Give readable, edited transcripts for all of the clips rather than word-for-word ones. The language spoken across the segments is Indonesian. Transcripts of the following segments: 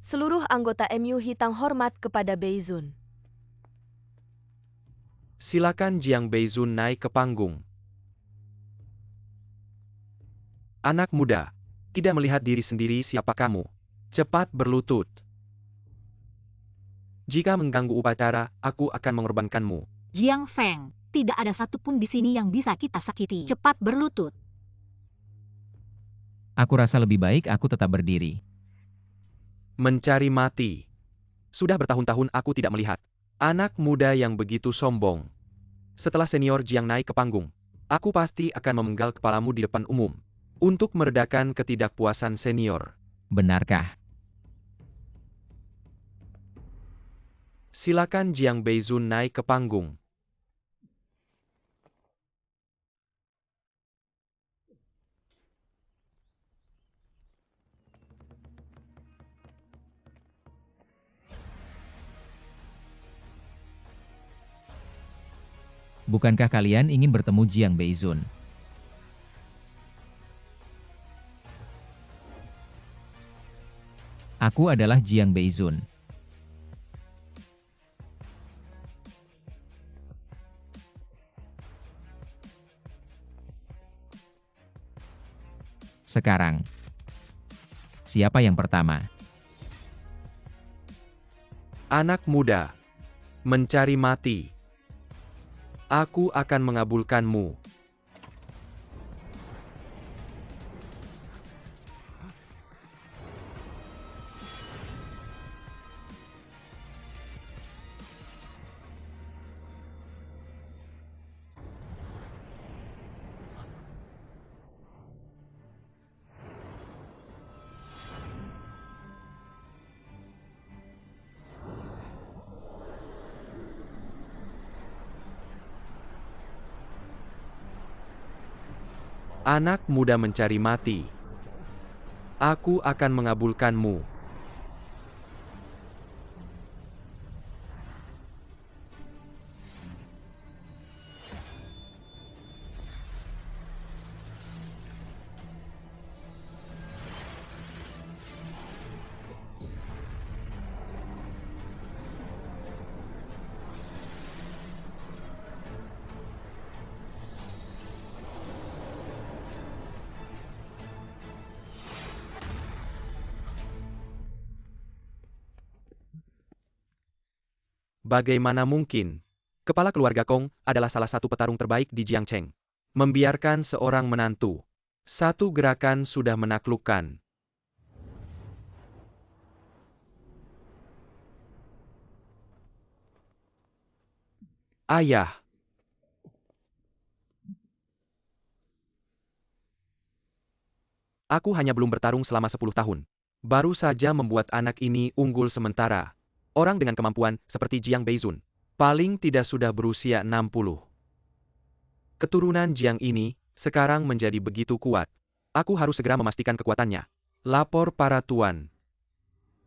Seluruh anggota MU Hitang hormat kepada Beizun. Silakan Jiang Beizun naik ke panggung. Anak muda, tidak melihat diri sendiri siapa kamu. Cepat berlutut. Jika mengganggu upacara, aku akan mengorbankanmu. Jiang Feng, tidak ada satupun di sini yang bisa kita sakiti. Cepat berlutut. Aku rasa lebih baik aku tetap berdiri. Mencari mati. Sudah bertahun-tahun aku tidak melihat anak muda yang begitu sombong. Setelah senior Jiang naik ke panggung, aku pasti akan memenggal kepalamu di depan umum untuk meredakan ketidakpuasan senior. Benarkah? Silakan Jiang Beizun naik ke panggung. Bukankah kalian ingin bertemu Jiang Beizun? Aku adalah Jiang Beizun. Sekarang, siapa yang pertama? Anak muda, mencari mati. Aku akan mengabulkanmu. Anak muda mencari mati. Aku akan mengabulkanmu. Bagaimana mungkin? Kepala keluarga Kong adalah salah satu petarung terbaik di Jiangcheng. Membiarkan seorang menantu. Satu gerakan sudah menaklukkan. Ayah. Aku hanya belum bertarung selama 10 tahun. Baru saja membuat anak ini unggul sementara. Orang dengan kemampuan seperti Jiang Beizun paling tidak sudah berusia 60. Keturunan Jiang ini sekarang menjadi begitu kuat. Aku harus segera memastikan kekuatannya. Lapor para tuan.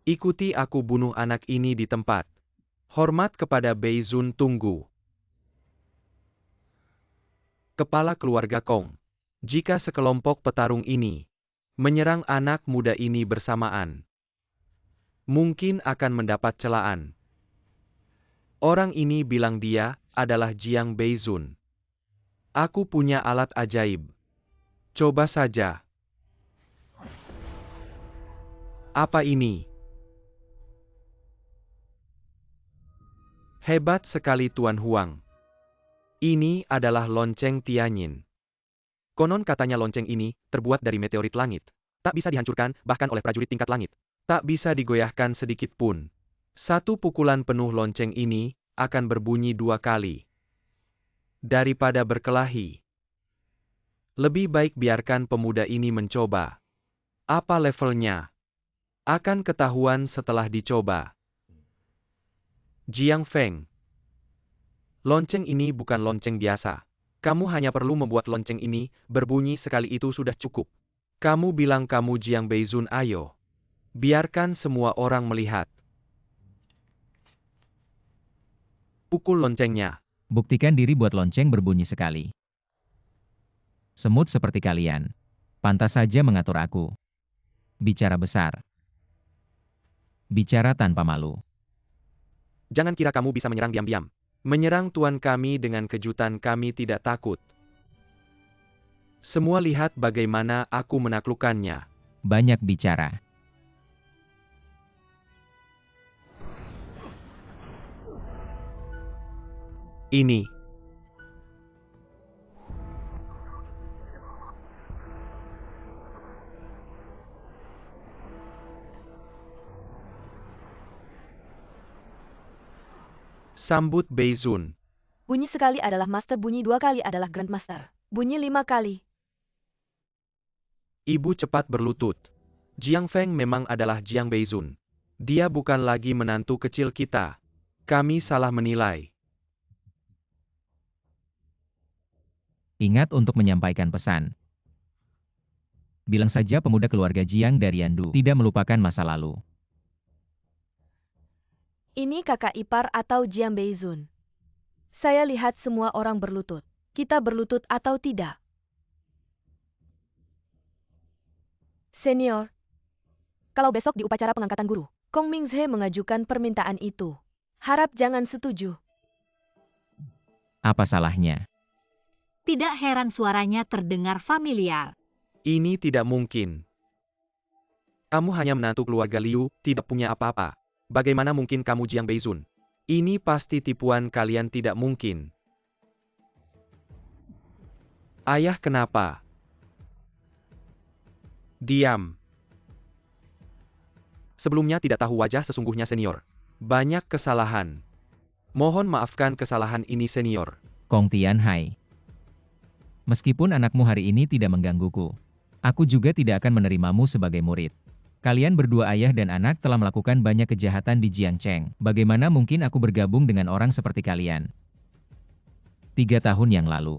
Ikuti aku bunuh anak ini di tempat. Hormat kepada Beizun tunggu. Kepala keluarga Kong. Jika sekelompok petarung ini menyerang anak muda ini bersamaan, mungkin akan mendapat celaan. Orang ini bilang dia adalah Jiang Beizun. Aku punya alat ajaib. Coba saja. Apa ini? Hebat sekali Tuan Huang. Ini adalah lonceng Tianyin. Konon katanya lonceng ini terbuat dari meteorit langit. Tak bisa dihancurkan bahkan oleh prajurit tingkat langit. Tak bisa digoyahkan sedikit pun. Satu pukulan penuh lonceng ini akan berbunyi 2 kali. Daripada berkelahi, lebih baik biarkan pemuda ini mencoba. Apa levelnya? Akan ketahuan setelah dicoba. Jiang Feng. Lonceng ini bukan lonceng biasa. Kamu hanya perlu membuat lonceng ini berbunyi sekali itu sudah cukup. Kamu bilang kamu Jiang Beizun, ayo. Biarkan semua orang melihat. Pukul loncengnya. Buktikan diri buat lonceng berbunyi sekali. Semut seperti kalian. Pantas saja mengatur aku. Bicara besar. Bicara tanpa malu. Jangan kira kamu bisa menyerang diam-diam. Menyerang tuan kami dengan kejutan kami tidak takut. Semua lihat bagaimana aku menaklukkannya. Banyak bicara. Ini. Sambut Beizun. Bunyi sekali adalah master, bunyi 2 kali adalah grandmaster. Bunyi 5 kali. Ibu cepat berlutut. Jiang Feng memang adalah Jiang Beizun. Dia bukan lagi menantu kecil kita. Kami salah menilai. Ingat untuk menyampaikan pesan. Bilang saja pemuda keluarga Jiang dari Yandu tidak melupakan masa lalu. Ini kakak ipar atau Jiang Beizun. Saya lihat semua orang berlutut. Kita berlutut atau tidak? Senior, kalau besok di upacara pengangkatan guru, Kong Mingzhe mengajukan permintaan itu. Harap jangan setuju. Apa salahnya? Tidak heran suaranya terdengar familiar. Ini tidak mungkin. Kamu hanya menantu keluarga Liu, tidak punya apa-apa. Bagaimana mungkin kamu Jiang Beizun? Ini pasti tipuan kalian, tidak mungkin. Ayah kenapa? Diam. Sebelumnya tidak tahu wajah sesungguhnya senior. Banyak kesalahan. Mohon maafkan kesalahan ini senior. Kong Tianhai. Meskipun anakmu hari ini tidak menggangguku, aku juga tidak akan menerimamu sebagai murid. Kalian berdua ayah dan anak telah melakukan banyak kejahatan di Jiangcheng. Bagaimana mungkin aku bergabung dengan orang seperti kalian? 3 tahun yang lalu,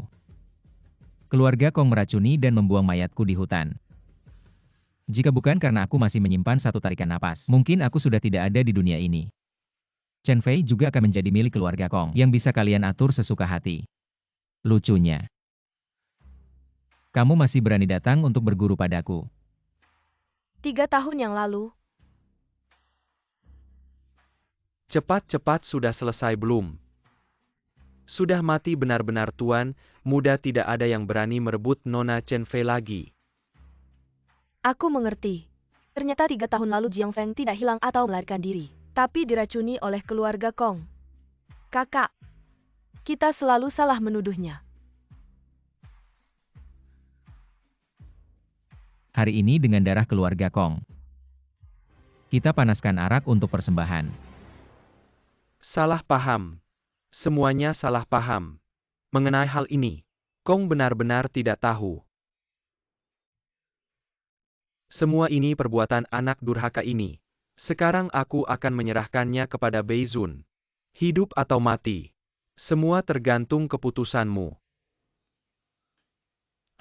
keluarga Kong meracuni dan membuang mayatku di hutan. Jika bukan karena aku masih menyimpan satu tarikan napas, mungkin aku sudah tidak ada di dunia ini. Chen Fei juga akan menjadi milik keluarga Kong yang bisa kalian atur sesuka hati. Lucunya, kamu masih berani datang untuk berguru padaku. 3 tahun yang lalu, Cepat-cepat sudah selesai belum? Sudah mati benar-benar tuan, muda tidak ada yang berani merebut Nona Chen Fei lagi. aku mengerti. Ternyata 3 tahun lalu Jiang Feng tidak hilang atau melarikan diri, tapi diracuni oleh keluarga Kong. Kakak, kita selalu salah menuduhnya. Hari ini dengan darah keluarga Kong, kita panaskan arak untuk persembahan. Salah paham. Semuanya salah paham. Mengenai hal ini, Kong benar-benar tidak tahu. Semua ini perbuatan anak durhaka ini. Sekarang aku akan menyerahkannya kepada Beizun. Hidup atau mati. Semua tergantung keputusanmu.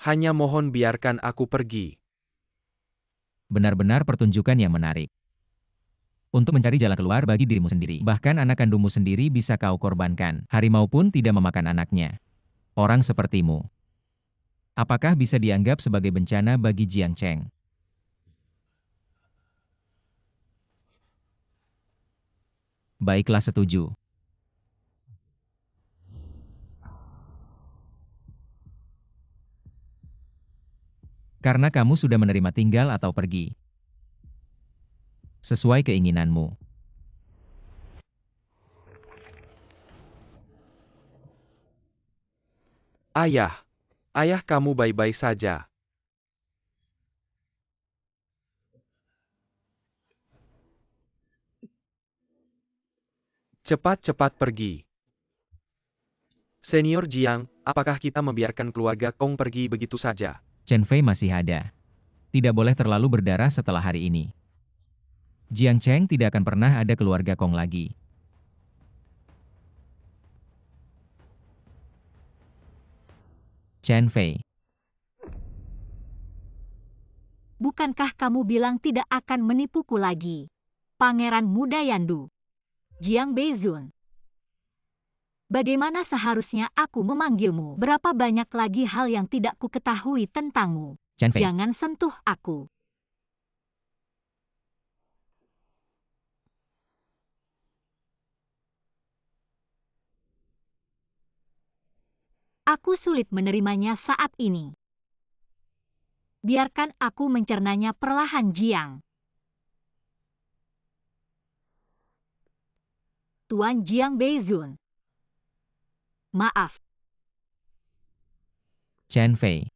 Hanya mohon biarkan aku pergi. Benar-benar pertunjukan yang menarik. Untuk mencari jalan keluar bagi dirimu sendiri. Bahkan anak kandungmu sendiri bisa kau korbankan. Harimau pun tidak memakan anaknya. Orang sepertimu, apakah bisa dianggap sebagai bencana bagi Jiangcheng? Baiklah, setuju. Karena kamu sudah menerima tinggal atau pergi. Sesuai keinginanmu. Ayah. Ayah kamu baik-baik saja. Cepat-cepat pergi. Senior Jiang, apakah kita membiarkan keluarga Kong pergi begitu saja? Chen Fei masih ada. Tidak boleh terlalu berdarah setelah hari ini. Jiangcheng tidak akan pernah ada keluarga Kong lagi. Chen Fei, Bukankah kamu bilang tidak akan menipuku lagi? Pangeran muda Yandu. Jiang Beizun. Bagaimana seharusnya aku memanggilmu? Berapa banyak lagi hal yang tidak ku ketahui tentangmu? Chen Fei, Jangan sentuh aku. Aku sulit menerimanya saat ini. Biarkan aku mencernanya perlahan, Jiang. Tuan Jiang Beizun. Maaf. Chen Fei.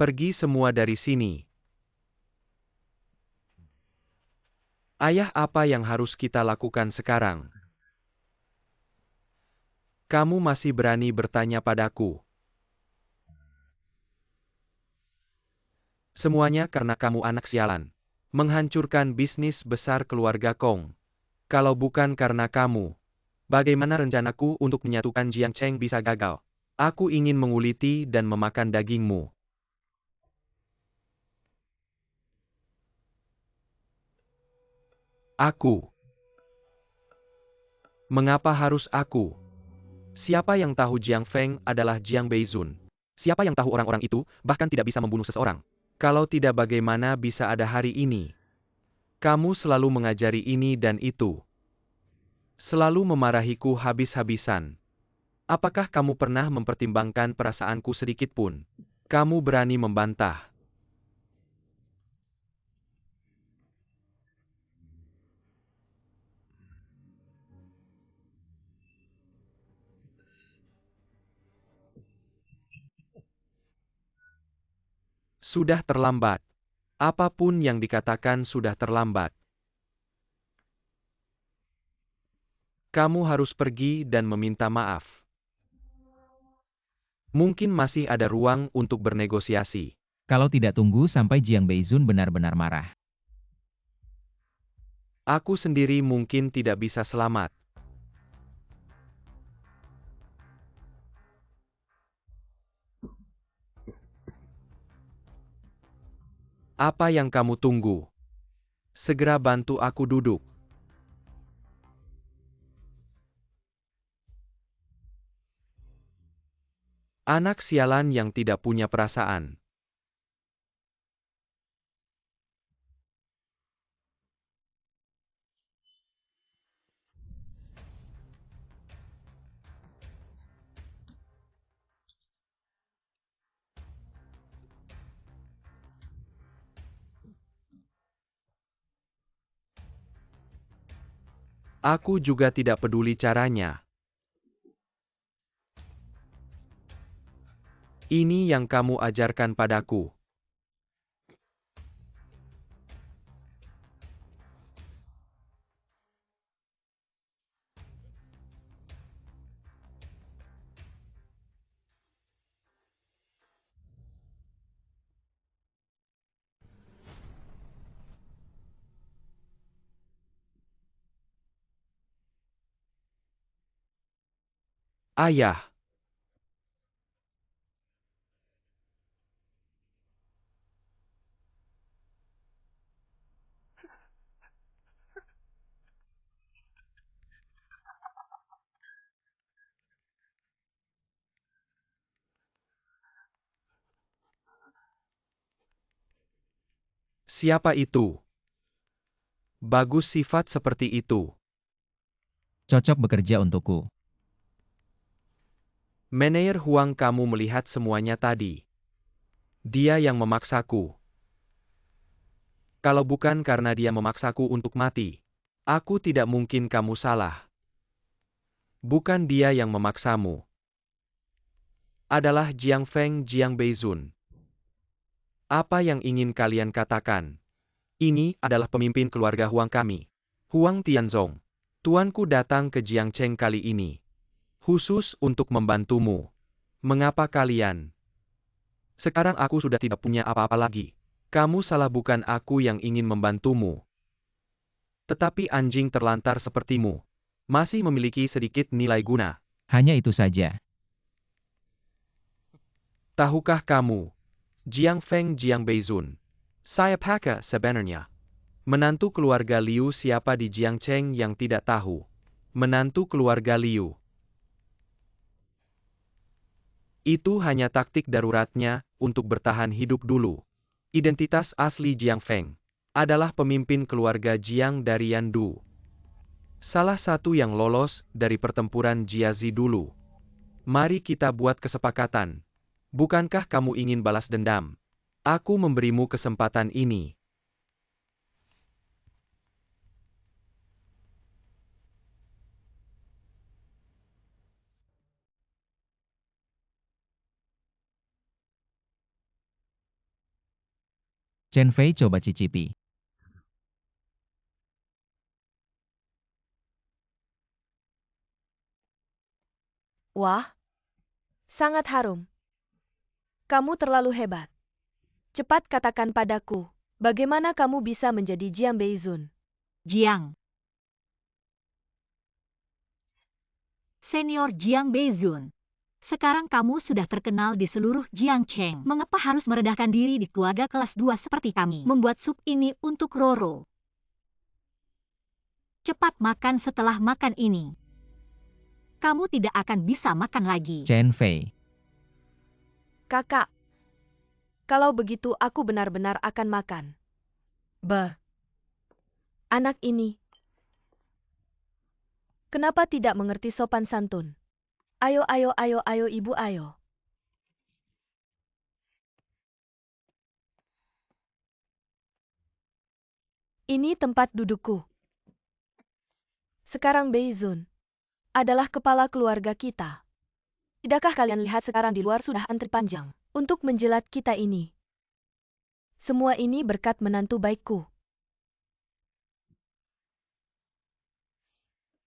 Pergi semua dari sini. Ayah, apa yang harus kita lakukan sekarang? Kamu masih berani bertanya padaku? Semuanya karena kamu anak sialan. Menghancurkan bisnis besar keluarga Kong. Kalau bukan karena kamu, bagaimana rencanaku untuk menyatukan Jiang Cheng bisa gagal? Aku ingin menguliti dan memakan dagingmu. Aku. Mengapa harus aku? Siapa yang tahu Jiang Feng adalah Jiang Beizun? Siapa yang tahu orang-orang itu bahkan tidak bisa membunuh seseorang? Kalau tidak, bagaimana bisa ada hari ini? Kamu selalu mengajari ini dan itu. Selalu memarahiku habis-habisan. Apakah kamu pernah mempertimbangkan perasaanku sedikit pun? Kamu berani membantah. Sudah terlambat. Apapun yang dikatakan sudah terlambat. Kamu harus pergi dan meminta maaf. Mungkin masih ada ruang untuk bernegosiasi. Kalau tidak, tunggu sampai Jiang Beizun benar-benar marah. Aku sendiri mungkin tidak bisa selamat. Apa yang kamu tunggu? Segera bantu aku duduk. Anak sialan yang tidak punya perasaan. Aku juga tidak peduli caranya. Ini yang kamu ajarkan padaku. Ayah. Siapa itu? Bagus sifat seperti itu. Cocok bekerja untukku. Manajer Huang, kamu melihat semuanya tadi. Dia yang memaksaku. Kalau bukan karena dia memaksaku untuk mati, aku tidak mungkin. Kamu salah. Bukan dia yang memaksamu. Adalah Jiang Feng, Jiang Beizun. Apa yang ingin kalian katakan? Ini adalah pemimpin keluarga Huang kami. Huang Tianzong. Tuanku datang ke Jiang Cheng kali ini. Khusus untuk membantumu. Mengapa kalian? Sekarang aku sudah tidak punya apa-apa lagi. Kamu salah, bukan aku yang ingin membantumu. Tetapi anjing terlantar sepertimu masih memiliki sedikit nilai guna. Hanya itu saja. Tahukah kamu, Jiang Feng Jiang Beizun, saya Paka sebenarnya. Menantu keluarga Liu siapa di Jiangcheng yang tidak tahu? Menantu keluarga Liu. Itu hanya taktik daruratnya untuk bertahan hidup dulu. Identitas asli Jiang Feng adalah pemimpin keluarga Jiang dari Yandu. Salah satu yang lolos dari pertempuran Jiazi dulu. Mari kita buat kesepakatan. Bukankah kamu ingin balas dendam? Aku memberimu kesempatan ini. Chen Fei coba cicipi. Wah, sangat harum. Kamu terlalu hebat. Cepat katakan padaku, bagaimana kamu bisa menjadi Jiang Beizun? Jiang. Senior Jiang Beizun. Sekarang kamu sudah terkenal di seluruh Jiangcheng. Mengapa harus merendahkan diri di keluarga kelas 2 seperti kami? Membuat sup ini untuk Roro. Cepat makan setelah makan ini. Kamu tidak akan bisa makan lagi. Chen Fei. Kakak, kalau begitu aku benar-benar akan makan. Anak ini. Kenapa tidak mengerti sopan santun? Ayo, ayo, ayo, ayo ibu, ayo. Ini tempat dudukku. Sekarang Beizun adalah kepala keluarga kita. Tidakkah kalian lihat sekarang di luar sudah antri panjang untuk menjilat kita ini? Semua ini berkat menantu baikku.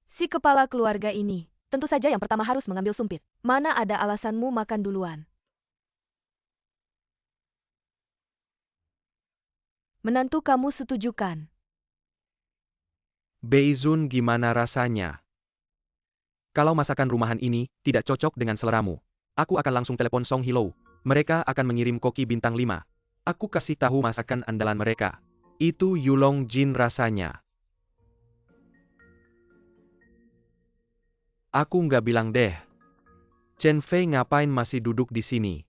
Si kepala keluarga ini, tentu saja yang pertama harus mengambil sumpit. Mana ada alasanmu makan duluan? Menantu kamu setujukan? Beizun gimana rasanya? Kalau masakan rumahan ini tidak cocok dengan seleramu, aku akan langsung telepon Song Hilo. Mereka akan mengirim koki bintang 5. Aku kasih tahu masakan andalan mereka. Itu Yulong Jin rasanya. Aku nggak bilang deh. Chen Fei ngapain masih duduk di sini?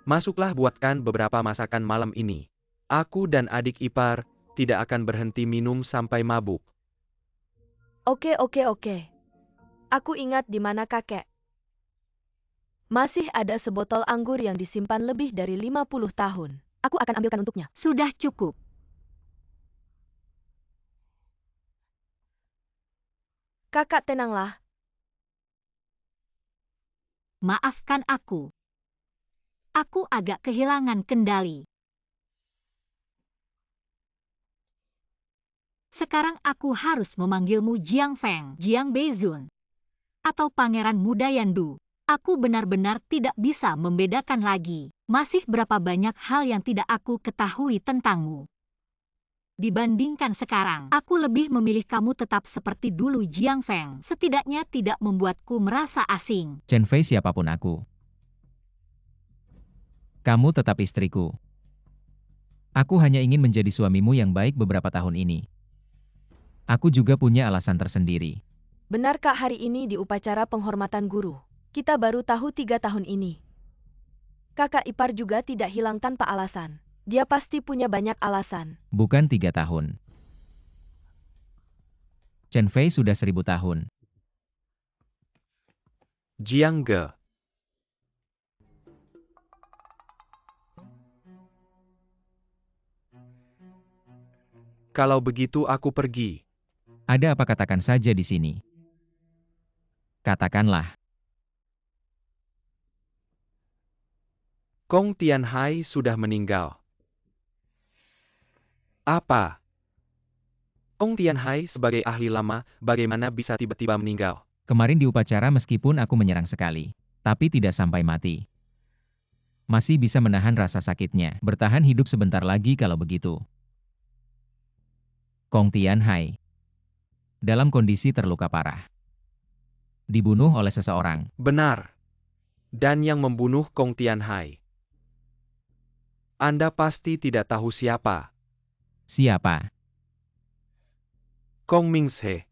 Masuklah buatkan beberapa masakan malam ini. Aku dan adik ipar tidak akan berhenti minum sampai mabuk. Oke. Aku ingat di mana kakek. Masih ada sebotol anggur yang disimpan lebih dari 50 tahun. Aku akan ambilkan untuknya. Sudah cukup. Kakak tenanglah. Maafkan aku. Aku agak kehilangan kendali. Sekarang aku harus memanggilmu Jiang Feng, Jiang Beizun, atau Pangeran Muda Yandu. Aku benar-benar tidak bisa membedakan lagi. Masih berapa banyak hal yang tidak aku ketahui tentangmu. Dibandingkan sekarang, aku lebih memilih kamu tetap seperti dulu Jiang Feng. Setidaknya tidak membuatku merasa asing. Chen Fei siapapun aku. Kamu tetap istriku. Aku hanya ingin menjadi suamimu yang baik beberapa tahun ini. Aku juga punya alasan tersendiri. Benarkah hari ini di upacara penghormatan guru? Kita baru tahu 3 tahun ini. Kakak ipar juga tidak hilang tanpa alasan. Dia pasti punya banyak alasan. Bukan 3 tahun. Chen Fei sudah 1000 tahun. Jiang Ge. Kalau begitu aku pergi. Ada apa katakan saja di sini. Katakanlah. Kong Tianhai sudah meninggal. Apa? Kong Tianhai sebagai ahli lama, bagaimana bisa tiba-tiba meninggal? Kemarin di upacara meskipun aku menyerang sekali, tapi tidak sampai mati. Masih bisa menahan rasa sakitnya. Bertahan hidup sebentar lagi kalau begitu. Kong Tianhai. Dalam kondisi terluka parah. Dibunuh oleh seseorang. Benar. dan yang membunuh Kong Tianhai. Anda pasti tidak tahu siapa. Siapa? Kong Mingzhe.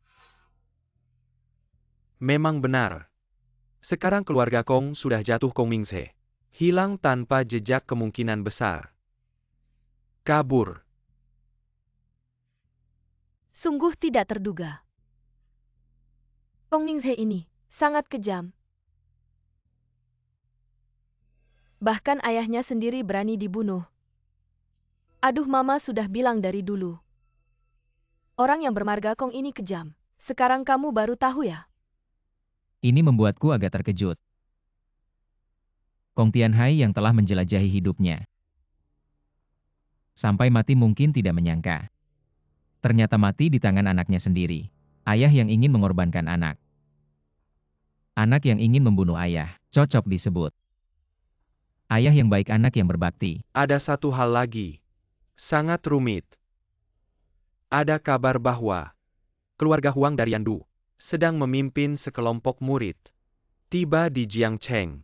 Memang benar. Sekarang keluarga Kong sudah jatuh. Kong Mingzhe hilang tanpa jejak, kemungkinan besar kabur. Sungguh tidak terduga. Kong Mingzhe ini sangat kejam. Bahkan ayahnya sendiri berani dibunuh. Aduh, Mama sudah bilang dari dulu. Orang yang bermarga Kong ini kejam. Sekarang kamu baru tahu ya? Ini membuatku agak terkejut. Kong Tianhai yang telah menjelajahi hidupnya sampai mati mungkin tidak menyangka. Ternyata mati di tangan anaknya sendiri. Ayah yang ingin mengorbankan anak. Anak yang ingin membunuh ayah. Cocok disebut ayah yang baik, anak yang berbakti. Ada satu hal lagi. Sangat rumit. Ada kabar bahwa keluarga Huang dari Yandu sedang memimpin sekelompok murid. Tiba di Jiangcheng.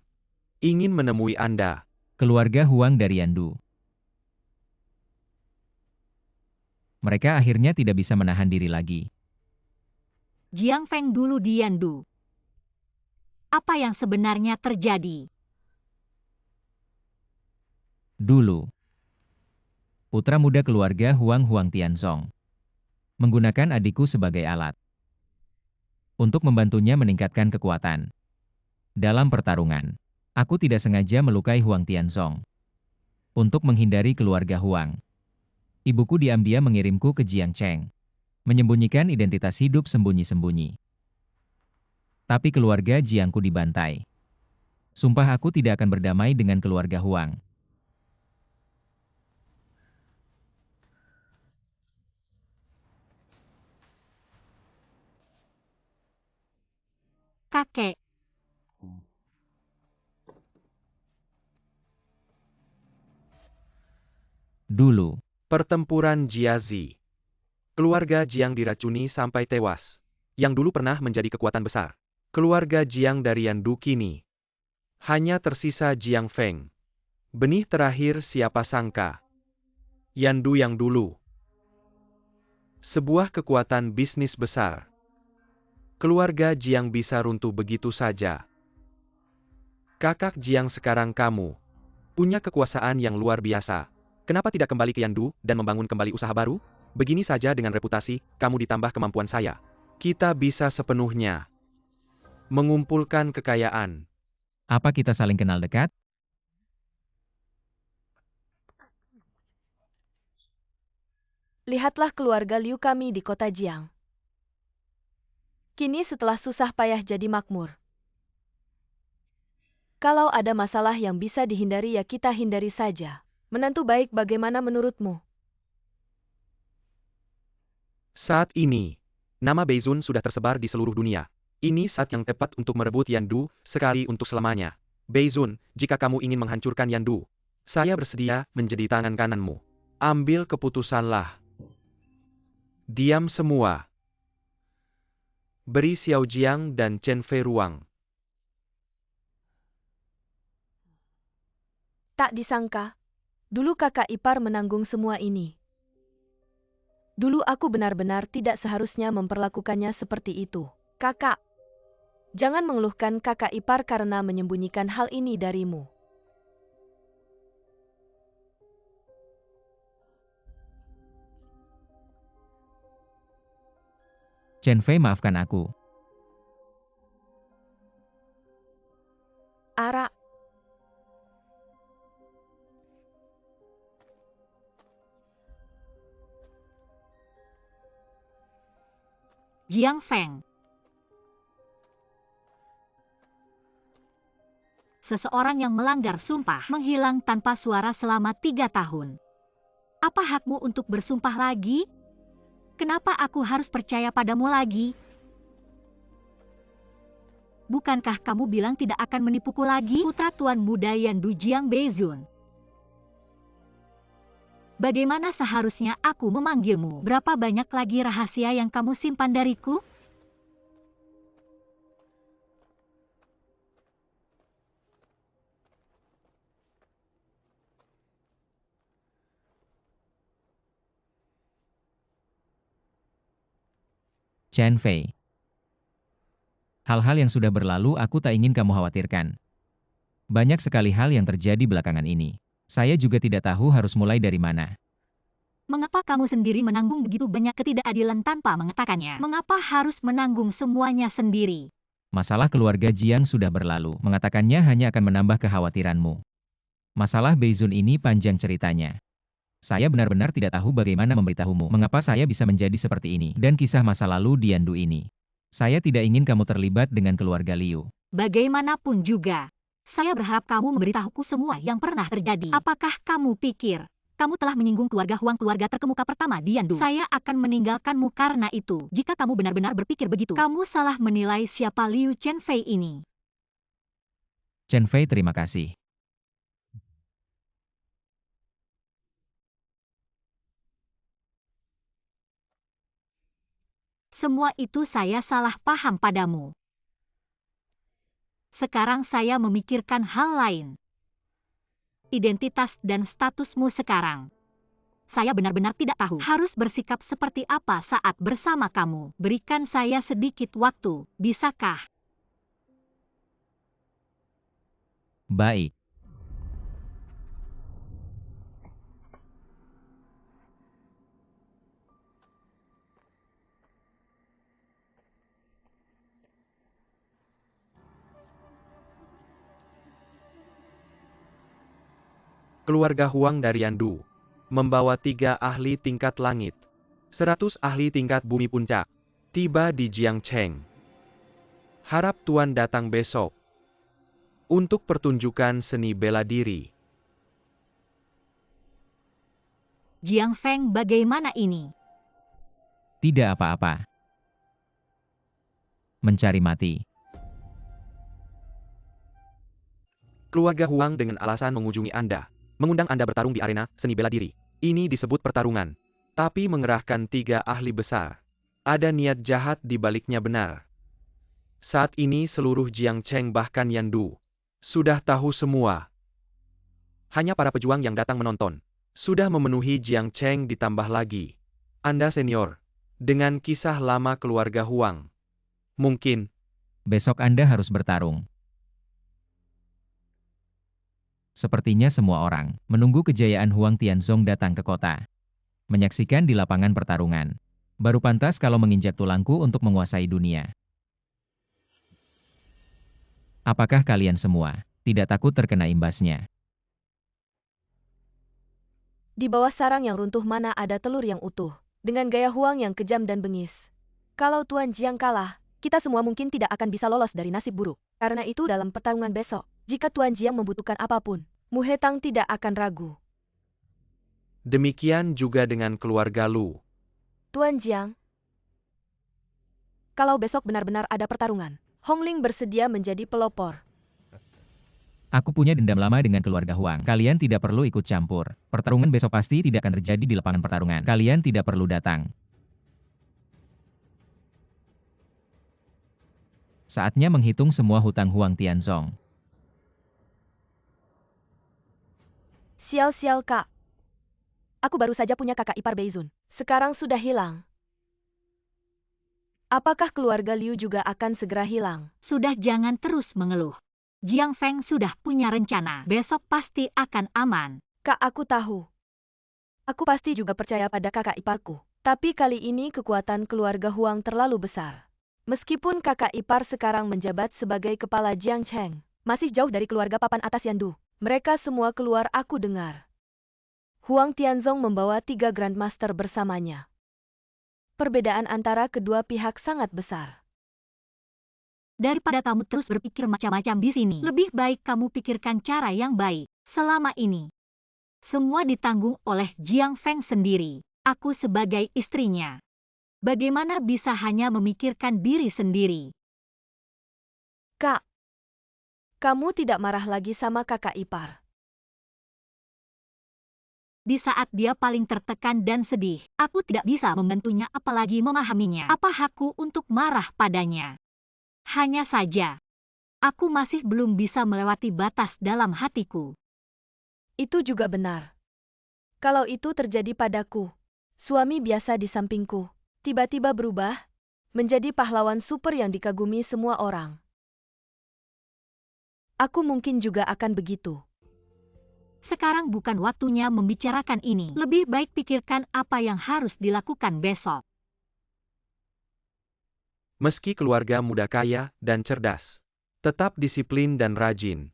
Ingin menemui Anda. Keluarga Huang dari Yandu. Mereka akhirnya tidak bisa menahan diri lagi. Jiang Feng dulu di Yandu. Apa yang sebenarnya terjadi? Dulu, putra muda keluarga Huang Tianzong menggunakan adikku sebagai alat untuk membantunya meningkatkan kekuatan. Dalam pertarungan, aku tidak sengaja melukai Huang Tianzong. Untuk menghindari keluarga Huang, ibuku diam-diam mengirimku ke Jiangcheng, menyembunyikan identitas hidup sembunyi-sembunyi. Tapi keluarga Jiangku dibantai. Sumpah aku tidak akan berdamai dengan keluarga Huang. Kakek, Dulu, Pertempuran Jiazi. Keluarga Jiang diracuni sampai tewas. Yang dulu pernah menjadi kekuatan besar. Keluarga Jiang dari Yandu kini hanya tersisa Jiang Feng. Benih terakhir, siapa sangka. Yandu yang dulu sebuah kekuatan bisnis besar. Keluarga Jiang bisa runtuh begitu saja. Kakak Jiang, sekarang kamu punya kekuasaan yang luar biasa. Kenapa tidak kembali ke Yandu dan membangun kembali usaha baru? Begini saja dengan reputasi, kamu ditambah kemampuan saya. Kita bisa sepenuhnya mengumpulkan kekayaan. apa kita saling kenal dekat? Lihatlah keluarga Liu kami di kota Jiang. Kini setelah susah payah jadi makmur. Kalau ada masalah yang bisa dihindari ya kita hindari saja. Menantu baik bagaimana menurutmu? Saat ini, nama Beizun sudah tersebar di seluruh dunia. Ini saat yang tepat untuk merebut Yandu, sekali untuk selamanya. Beizun, jika kamu ingin menghancurkan Yandu, saya bersedia menjadi tangan kananmu. Ambil keputusanlah. Diam semua. Beri Xiao Jiang dan Chen Fei ruang. Tak disangka, dulu kakak ipar menanggung semua ini. Dulu aku benar-benar tidak seharusnya memperlakukannya seperti itu. Kakak, jangan mengeluhkan kakak ipar karena menyembunyikan hal ini darimu. Chen Fei, maafkan aku. Ara, Jiang Feng. Seseorang yang melanggar sumpah menghilang tanpa suara selama 3 tahun. Apa hakmu untuk bersumpah lagi? Kenapa aku harus percaya padamu lagi? Bukankah kamu bilang tidak akan menipuku lagi, putra tuan muda Yandu Jiang Beizun? Bagaimana seharusnya aku memanggilmu? Berapa banyak lagi rahasia yang kamu simpan dariku? Chen Fei. Hal-hal yang sudah berlalu aku tak ingin kamu khawatirkan. Banyak sekali hal yang terjadi belakangan ini. Saya juga tidak tahu harus mulai dari mana. Mengapa kamu sendiri menanggung begitu banyak ketidakadilan tanpa mengatakannya? Mengapa harus menanggung semuanya sendiri? Masalah keluarga Jiang sudah berlalu. Mengatakannya hanya akan menambah kekhawatiranmu. Masalah Beizun ini panjang ceritanya. Saya benar-benar tidak tahu bagaimana memberitahumu mengapa saya bisa menjadi seperti ini dan kisah masa lalu Diandu ini. Saya tidak ingin kamu terlibat dengan keluarga Liu. Bagaimanapun juga, saya berharap kamu memberitahuku semua yang pernah terjadi. Apakah kamu pikir kamu telah menyinggung keluarga Huang, keluarga terkemuka pertama Diandu? Saya akan meninggalkanmu karena itu. Jika kamu benar-benar berpikir begitu, kamu salah menilai siapa Liu Chen Fei ini. Chen Fei, terima kasih. Semua itu saya salah paham padamu. Sekarang saya memikirkan hal lain. Identitas dan statusmu sekarang. Saya benar-benar tidak tahu harus bersikap seperti apa saat bersama kamu. Berikan saya sedikit waktu, bisakah? Baik. Keluarga Huang dari Yandu membawa 3 ahli tingkat langit, 100 ahli tingkat bumi puncak, tiba di Jiangcheng. Harap Tuan datang besok untuk pertunjukan seni bela diri. Jiang Feng, bagaimana ini? Tidak apa-apa. Mencari mati. Keluarga Huang dengan alasan mengunjungi Anda, mengundang Anda bertarung di arena seni bela diri. Ini disebut pertarungan. Tapi mengerahkan 3 ahli besar. Ada niat jahat di baliknya benar. Saat ini seluruh Jiangcheng bahkan Yandu sudah tahu semua. Hanya para pejuang yang datang menonton sudah memenuhi Jiangcheng, ditambah lagi Anda senior dengan kisah lama keluarga Huang. Mungkin Besok Anda harus bertarung. Sepertinya semua orang menunggu kejayaan Huang Tianzong datang ke kota. Menyaksikan di lapangan pertarungan. Baru pantas kalau menginjak tulangku untuk menguasai dunia. Apakah kalian semua tidak takut terkena imbasnya? Di bawah sarang yang runtuh mana ada telur yang utuh, dengan gaya Huang yang kejam dan bengis. Kalau Tuan Jiang kalah, kita semua mungkin tidak akan bisa lolos dari nasib buruk. Karena itu dalam pertarungan besok, jika Tuan Jiang membutuhkan apapun, Mu Hetang tidak akan ragu. demikian juga dengan keluarga Lu. Tuan Jiang, kalau besok benar-benar ada pertarungan, Hong Ling bersedia menjadi pelopor. Aku punya dendam lama dengan keluarga Huang. Kalian tidak perlu ikut campur. Pertarungan besok pasti tidak akan terjadi di lapangan pertarungan. Kalian tidak perlu datang. Saatnya menghitung semua hutang Huang Tianzong. Sial-sial kak. Aku baru saja punya kakak ipar Beizun. Sekarang sudah hilang. Apakah keluarga Liu juga akan segera hilang? Sudah, jangan terus mengeluh. Jiang Feng sudah punya rencana. Besok pasti akan aman. Kak, aku tahu. Aku pasti juga percaya pada kakak iparku. Tapi kali ini kekuatan keluarga Huang terlalu besar. Meskipun kakak ipar sekarang menjabat sebagai kepala Jiangcheng, masih jauh dari keluarga papan atas Yandu. Mereka semua keluar, aku dengar. Huang Tianzong membawa 3 Grandmaster bersamanya. Perbedaan antara kedua pihak sangat besar. Daripada kamu terus berpikir macam-macam di sini, lebih baik kamu pikirkan cara yang baik. Selama ini, semua ditanggung oleh Jiang Feng sendiri. Aku sebagai istrinya. Bagaimana bisa hanya memikirkan diri sendiri? Kak, kamu tidak marah lagi sama kakak ipar? Di saat dia paling tertekan dan sedih, aku tidak bisa membantunya apalagi memahaminya. Apa hakku untuk marah padanya? Hanya saja, aku masih belum bisa melewati batas dalam hatiku. Itu juga benar. Kalau itu terjadi padaku, suami biasa di sampingku tiba-tiba berubah menjadi pahlawan super yang dikagumi semua orang. Aku mungkin juga akan begitu. Sekarang bukan waktunya membicarakan ini. Lebih baik pikirkan apa yang harus dilakukan besok. Meski keluarga muda kaya dan cerdas, tetap disiplin dan rajin.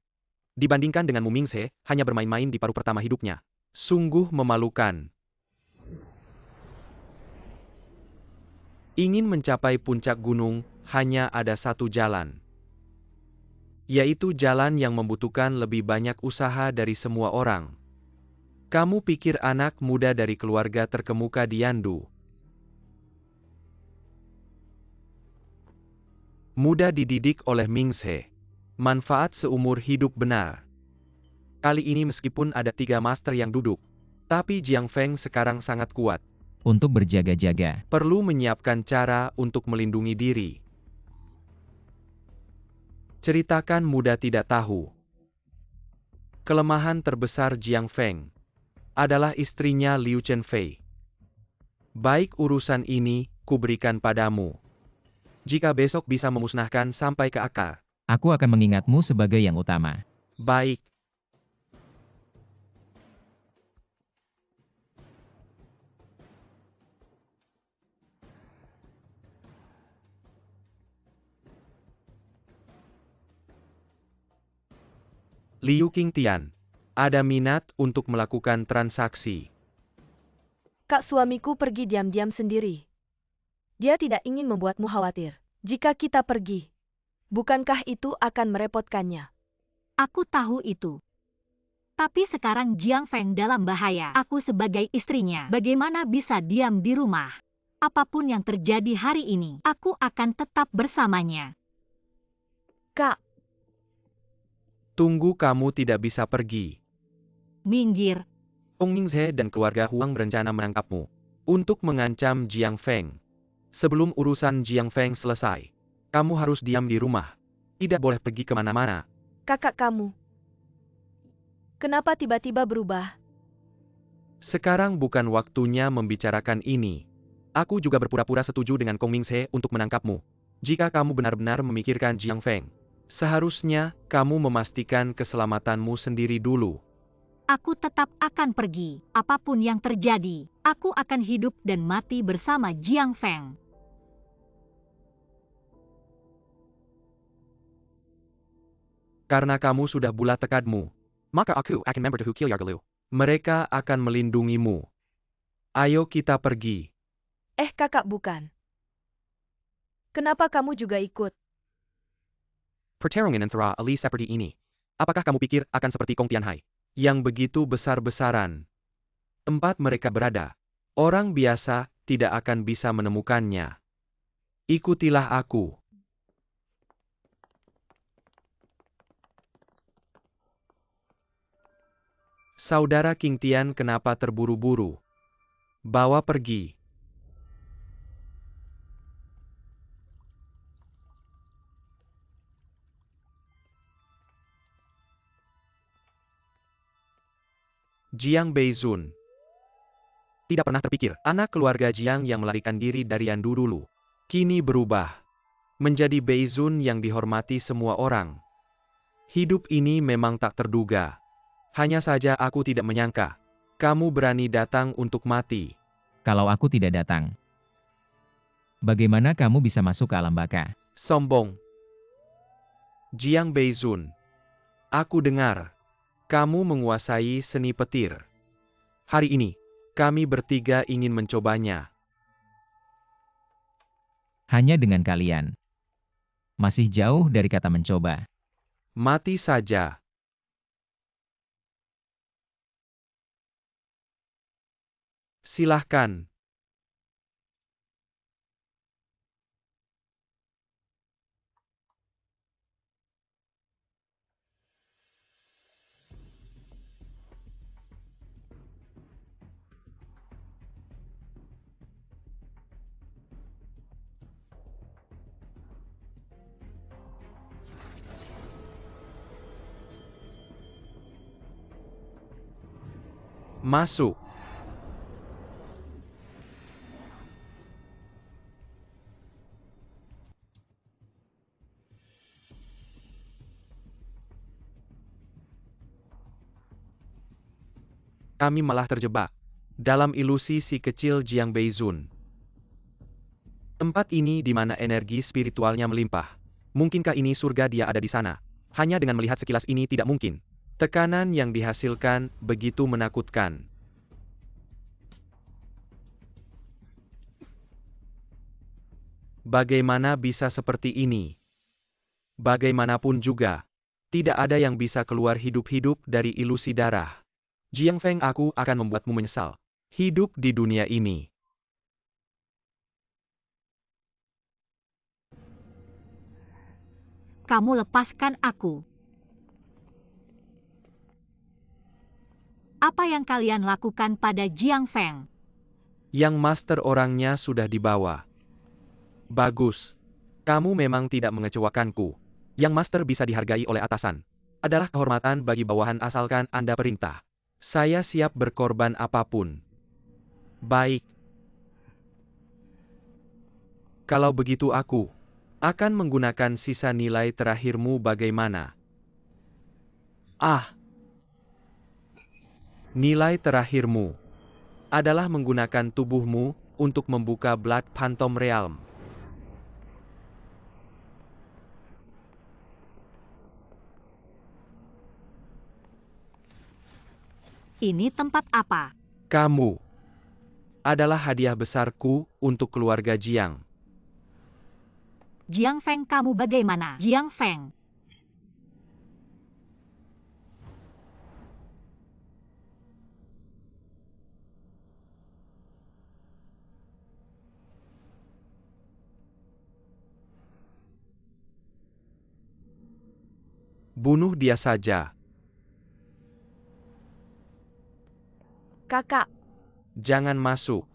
Dibandingkan dengan Mu Mingse, hanya bermain-main di paruh pertama hidupnya. Sungguh memalukan. Ingin mencapai puncak gunung, hanya ada satu jalan. Yaitu jalan yang membutuhkan lebih banyak usaha dari semua orang. Kamu pikir anak muda dari keluarga terkemuka di Yandu mudah dididik oleh Mingse. Manfaat seumur hidup benar. Kali ini meskipun ada 3 master yang duduk, tapi Jiang Feng sekarang sangat kuat. Untuk berjaga-jaga. Perlu menyiapkan cara untuk melindungi diri. Ceritakan muda tidak tahu. Kelemahan terbesar Jiang Feng adalah istrinya Liu Chenfei. Baik urusan ini, kuberikan padamu. Jika besok bisa memusnahkan sampai ke akar. Aku akan mengingatmu sebagai yang utama. Baik. Liu Qingtian, ada minat untuk melakukan transaksi. Kak suamiku pergi diam-diam sendiri. Dia tidak ingin membuatmu khawatir. Jika kita pergi, bukankah itu akan merepotkannya? Aku tahu itu. Tapi sekarang Jiang Feng dalam bahaya. Aku sebagai istrinya, bagaimana bisa diam di rumah? Apapun yang terjadi hari ini, aku akan tetap bersamanya. Kak, Tunggu, kamu tidak bisa pergi. Minggir. Kong Mingze dan keluarga Huang berencana menangkapmu untuk mengancam Jiang Feng. Sebelum urusan Jiang Feng selesai, kamu harus diam di rumah. Tidak boleh pergi kemana-mana. kakak kamu. Kenapa tiba-tiba berubah? Sekarang bukan waktunya membicarakan ini. Aku juga berpura-pura setuju dengan Kong Mingze untuk menangkapmu. Jika kamu benar-benar memikirkan Jiang Feng, seharusnya kamu memastikan keselamatanmu sendiri dulu. Aku tetap akan pergi. Apapun yang terjadi, aku akan hidup dan mati bersama Jiang Feng. Karena kamu sudah bulat tekadmu, maka aku akan member to kill Yargalu. Mereka akan melindungimu. Ayo kita pergi. Kakak bukan. Kenapa kamu juga ikut? Pertarungan antara Ali seperti ini. Apakah kamu pikir akan seperti Kong Tianhai? Yang begitu besar-besaran. Tempat mereka berada, orang biasa tidak akan bisa menemukannya. Ikutilah aku. Saudara Qingtian kenapa terburu-buru? Bawa pergi. Jiang Beizun. Tidak pernah terpikir, anak keluarga Jiang yang melarikan diri dari Yandu dulu, kini berubah menjadi Beizun yang dihormati semua orang. Hidup ini memang tak terduga. Hanya saja aku tidak menyangka, kamu berani datang untuk mati. Kalau aku tidak datang, bagaimana kamu bisa masuk ke alam baka? Sombong. Jiang Beizun. Aku dengar, kamu menguasai seni petir. Hari ini, kami bertiga ingin mencobanya. Hanya dengan kalian. Masih jauh dari kata mencoba. Mati saja. Silahkan. Masuk. kami malah terjebak dalam ilusi si kecil Jiang Beizun. Tempat ini di mana energi spiritualnya melimpah. Mungkinkah ini surga dia ada di sana? Hanya dengan melihat sekilas ini tidak mungkin. Tekanan yang dihasilkan begitu menakutkan. Bagaimana bisa seperti ini? Bagaimanapun juga, tidak ada yang bisa keluar hidup-hidup dari ilusi darah. Jiang Feng, aku akan membuatmu menyesal hidup di dunia ini. Kamu lepaskan aku. Apa yang kalian lakukan pada Jiang Feng? Yang master orangnya sudah dibawa. Bagus. Kamu memang tidak mengecewakanku. Yang master bisa dihargai oleh atasan. Adalah kehormatan bagi bawahan asalkan Anda perintah. Saya siap berkorban apapun. Baik. Kalau begitu aku akan menggunakan sisa nilai terakhirmu bagaimana? Nilai terakhirmu adalah menggunakan tubuhmu untuk membuka Blood Phantom Realm. Ini tempat apa? Kamu adalah hadiah besarku untuk keluarga Jiang. Jiang Feng, kamu bagaimana? Jiang Feng. Bunuh dia saja. Kakak, Jangan masuk.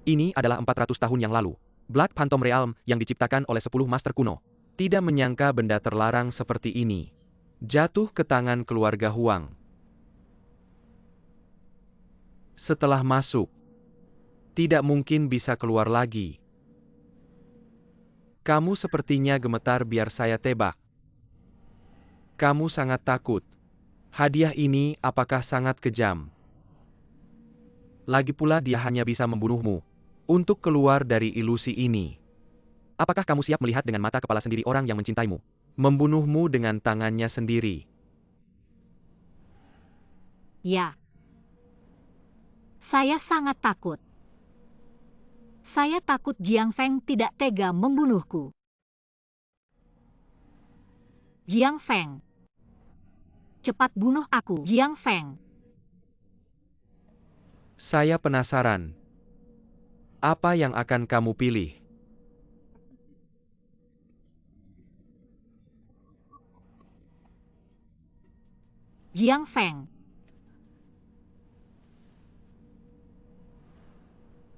Ini adalah 400 tahun yang lalu. Blood Phantom Realm yang diciptakan oleh 10 master kuno. Tidak menyangka benda terlarang seperti ini jatuh ke tangan keluarga Huang. Setelah masuk, tidak mungkin bisa keluar lagi. Kamu sepertinya gemetar biar saya tebak. Kamu sangat takut. Hadiah ini apakah sangat kejam? Lagi pula dia hanya bisa membunuhmu untuk keluar dari ilusi ini. Apakah kamu siap melihat dengan mata kepala sendiri orang yang mencintaimu membunuhmu dengan tangannya sendiri? Ya. Saya sangat takut. Saya takut Jiang Feng tidak tega membunuhku. Jiang Feng. Cepat bunuh aku, Jiang Feng. Saya penasaran. Apa yang akan kamu pilih? Jiang Feng.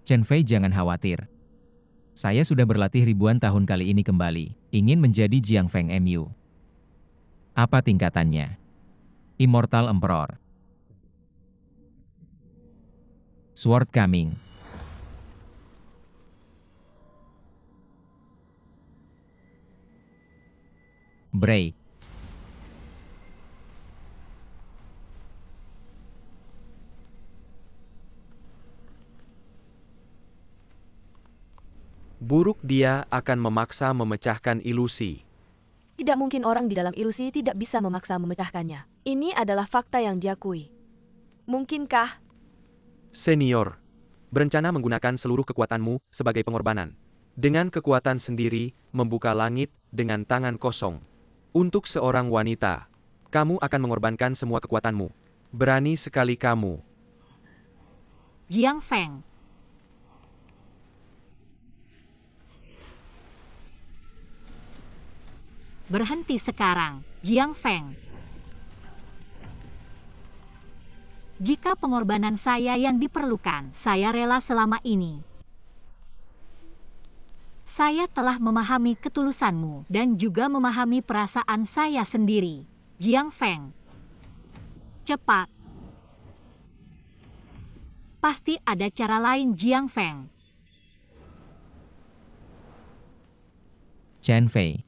Chen Fei, jangan khawatir. Saya sudah berlatih ribuan tahun kali ini kembali, ingin menjadi Jiang Feng MU. Apa tingkatannya? Immortal Emperor. Sword coming. Break. Buruk, dia akan memaksa memecahkan ilusi. tidak mungkin orang di dalam ilusi tidak bisa memaksa memecahkannya. Ini adalah fakta yang diakui. Mungkinkah Senior, berencana menggunakan seluruh kekuatanmu sebagai pengorbanan. Dengan kekuatan sendiri, membuka langit dengan tangan kosong. Untuk seorang wanita, kamu akan mengorbankan semua kekuatanmu. Berani sekali kamu. Jiang Feng. Berhenti sekarang, Jiang Feng. Jika pengorbanan saya yang diperlukan, saya rela selama ini. Saya telah memahami ketulusanmu dan juga memahami perasaan saya sendiri, Jiang Feng. Cepat. Pasti ada cara lain, Jiang Feng. Chen Fei.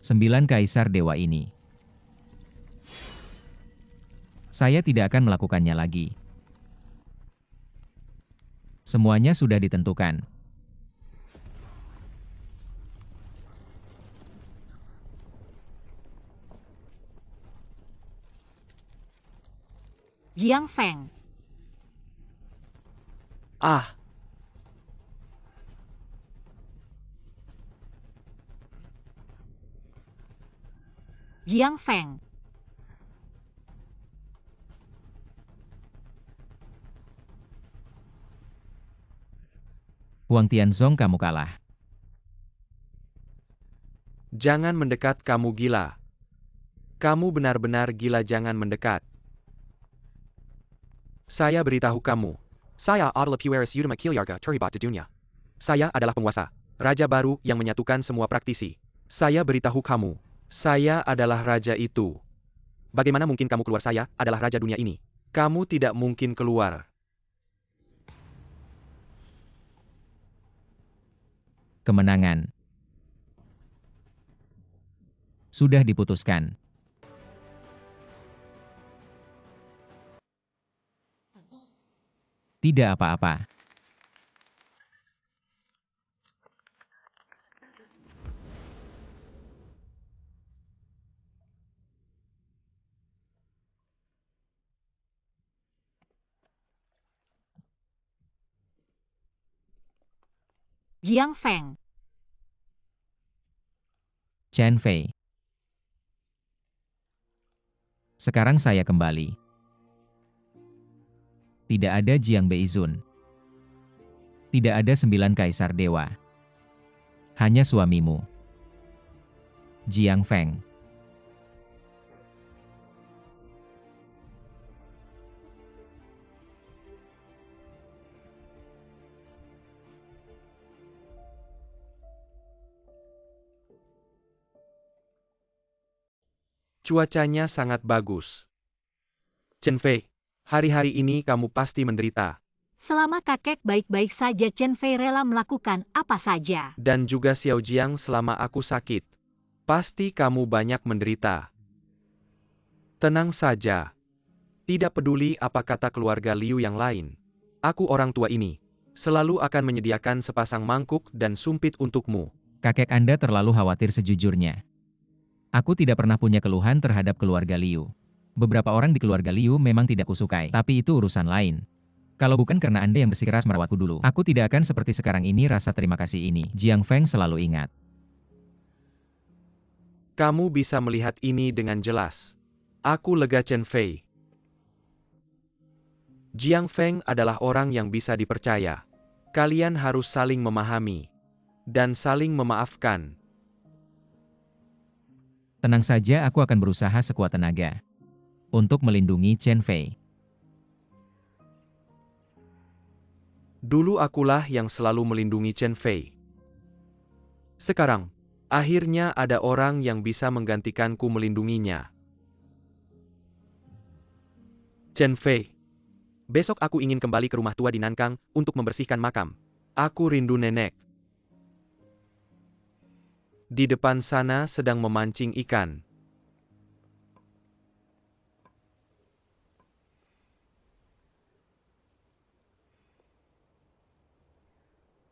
9 kaisar dewa ini. Saya tidak akan melakukannya lagi. Semuanya sudah ditentukan. Jiang Feng. Ah, Jiang Feng. Huang Tianzong, kamu kalah. jangan mendekat, kamu gila. Kamu benar-benar gila, jangan mendekat. Saya beritahu kamu. Saya adalah Pueris Utama Kilyarga Terhebat di dunia. Saya adalah penguasa. Raja baru yang menyatukan semua praktisi. Saya beritahu kamu. Saya adalah raja itu. Bagaimana mungkin kamu keluar? Saya adalah raja dunia ini. Kamu tidak mungkin keluar. Kemenangan sudah diputuskan. Tidak apa-apa. Jiang Feng. Chen Fei. Sekarang saya kembali. Tidak ada Jiang Beizun. Tidak ada 9 kaisar dewa. Hanya suamimu, Jiang Feng. Cuacanya sangat bagus. Chen Fei, hari-hari ini kamu pasti menderita. Selama kakek baik-baik saja, Chen Fei rela melakukan apa saja. Dan juga Xiao Jiang selama aku sakit. Pasti kamu banyak menderita. Tenang saja. Tidak peduli apa kata keluarga Liu yang lain. Aku orang tua ini. Selalu akan menyediakan sepasang mangkuk dan sumpit untukmu. Kakek Anda terlalu khawatir sejujurnya. Aku tidak pernah punya keluhan terhadap keluarga Liu. Beberapa orang di keluarga Liu memang tidak kusukai, tapi itu urusan lain. Kalau bukan karena Anda yang bersikeras merawatku dulu, aku tidak akan seperti sekarang ini. Rasa terima kasih ini, Jiang Feng selalu ingat. Kamu bisa melihat ini dengan jelas. Aku lega, Chen Fei. Jiang Feng adalah orang yang bisa dipercaya. Kalian harus saling memahami dan saling memaafkan. Tenang saja, aku akan berusaha sekuat tenaga untuk melindungi Chen Fei. Dulu akulah yang selalu melindungi Chen Fei. Sekarang, akhirnya ada orang yang bisa menggantikanku melindunginya. Chen Fei. Besok aku ingin kembali ke rumah tua di Nankang untuk membersihkan makam. Aku rindu nenek. Di depan sana sedang memancing ikan.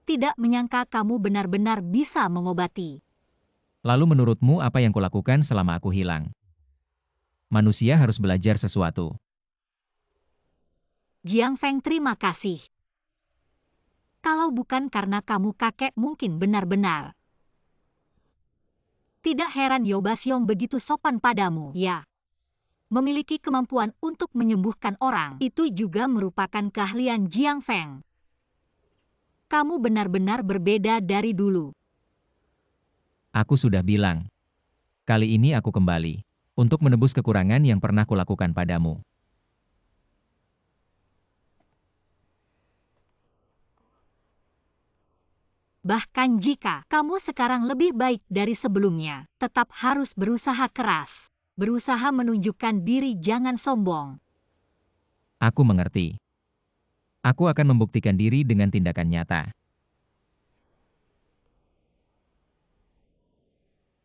Tidak menyangka kamu benar-benar bisa mengobati. Lalu menurutmu apa yang kulakukan selama aku hilang? Manusia harus belajar sesuatu. Jiang Feng, terima kasih. Kalau bukan karena kamu, kakek mungkin benar-benar. Tidak heran Yoba Xiong begitu sopan padamu. Ya. Memiliki kemampuan untuk menyembuhkan orang, itu juga merupakan keahlian Jiang Feng. Kamu benar-benar berbeda dari dulu. Aku sudah bilang. Kali ini aku kembali untuk menebus kekurangan yang pernah kulakukan padamu. Bahkan jika kamu sekarang lebih baik dari sebelumnya, tetap harus berusaha keras. Berusaha menunjukkan diri, jangan sombong. Aku mengerti. Aku akan membuktikan diri dengan tindakan nyata.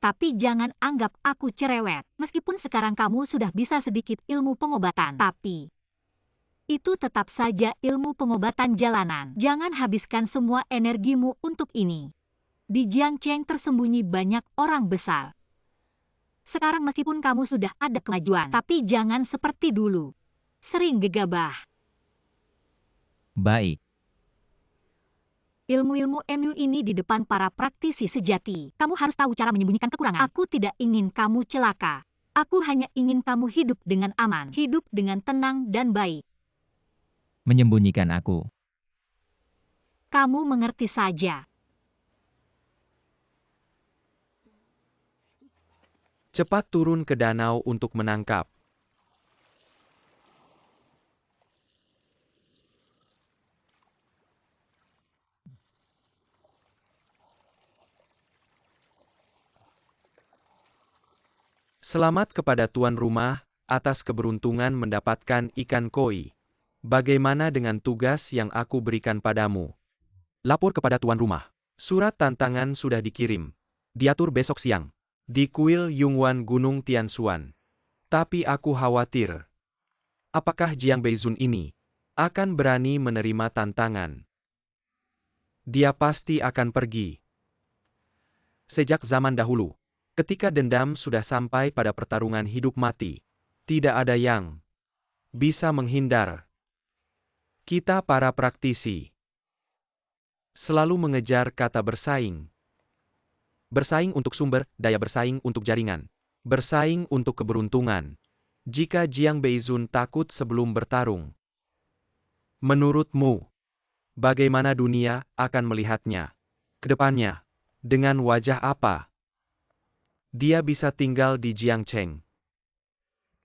Tapi jangan anggap aku cerewet. Meskipun sekarang kamu sudah bisa sedikit ilmu pengobatan, tapi itu tetap saja ilmu pengobatan jalanan. Jangan habiskan semua energimu untuk ini. Di Jiangcheng tersembunyi banyak orang besar. Sekarang meskipun kamu sudah ada kemajuan, tapi jangan seperti dulu. Sering gegabah. Baik. Ilmu-ilmu MU ini di depan para praktisi sejati. Kamu harus tahu cara menyembunyikan kekurangan. Aku tidak ingin kamu celaka. Aku hanya ingin kamu hidup dengan aman, hidup dengan tenang dan baik. Menyembunyikan aku. Kamu mengerti saja. Cepat turun ke danau untuk menangkap. Selamat kepada tuan rumah atas keberuntungan mendapatkan ikan koi. Bagaimana dengan tugas yang aku berikan padamu? Lapor kepada tuan rumah. Surat tantangan sudah dikirim. Diatur besok siang. Di kuil Yungwan Gunung Tianshuan. Tapi aku khawatir. Apakah Jiang Beizun ini akan berani menerima tantangan? Dia pasti akan pergi. Sejak zaman dahulu, ketika dendam sudah sampai pada pertarungan hidup mati, tidak ada yang bisa menghindar. Kita para praktisi selalu mengejar kata bersaing. Bersaing untuk sumber, daya bersaing untuk jaringan. Bersaing untuk keberuntungan. Jika Jiang Beizun takut sebelum bertarung, menurutmu, bagaimana dunia akan melihatnya ke depannya? Dengan wajah apa dia bisa tinggal di Jiangcheng?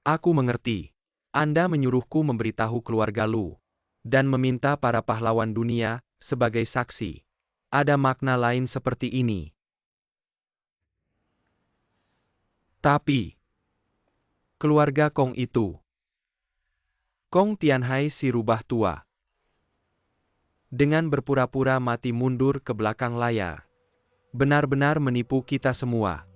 Aku mengerti. Anda menyuruhku memberitahu keluarga Lu dan meminta para pahlawan dunia sebagai saksi. Ada makna lain seperti ini. Tapi keluarga Kong itu, Kong Tianhai si rubah tua, dengan berpura-pura mati mundur ke belakang layar, benar-benar menipu kita semua.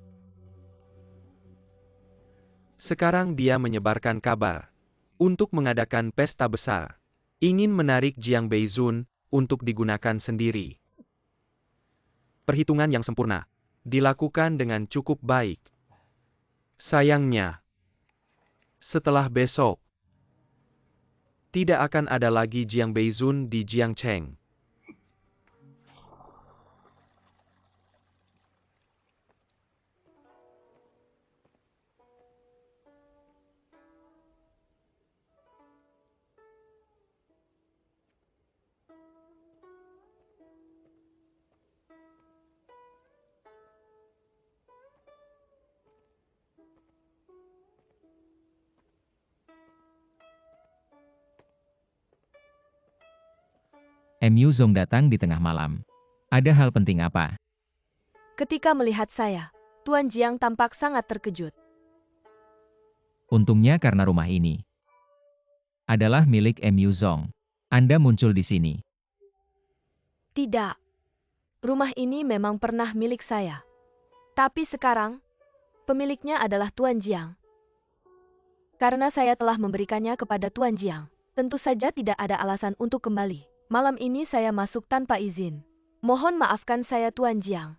Sekarang dia menyebarkan kabar untuk mengadakan pesta besar, ingin menarik Jiang Beizun untuk digunakan sendiri. Perhitungan yang sempurna dilakukan dengan cukup baik. Sayangnya, setelah besok, tidak akan ada lagi Jiang Beizun di Jiangcheng. MU Zong datang di tengah malam. Ada hal penting apa? Ketika melihat saya, Tuan Jiang tampak sangat terkejut. Untungnya karena rumah ini adalah milik MU Zong. Anda muncul di sini. Tidak. Rumah ini memang pernah milik saya. Tapi sekarang, pemiliknya adalah Tuan Jiang. Karena saya telah memberikannya kepada Tuan Jiang, tentu saja tidak ada alasan untuk kembali. Malam ini saya masuk tanpa izin. Mohon maafkan saya Tuan Jiang.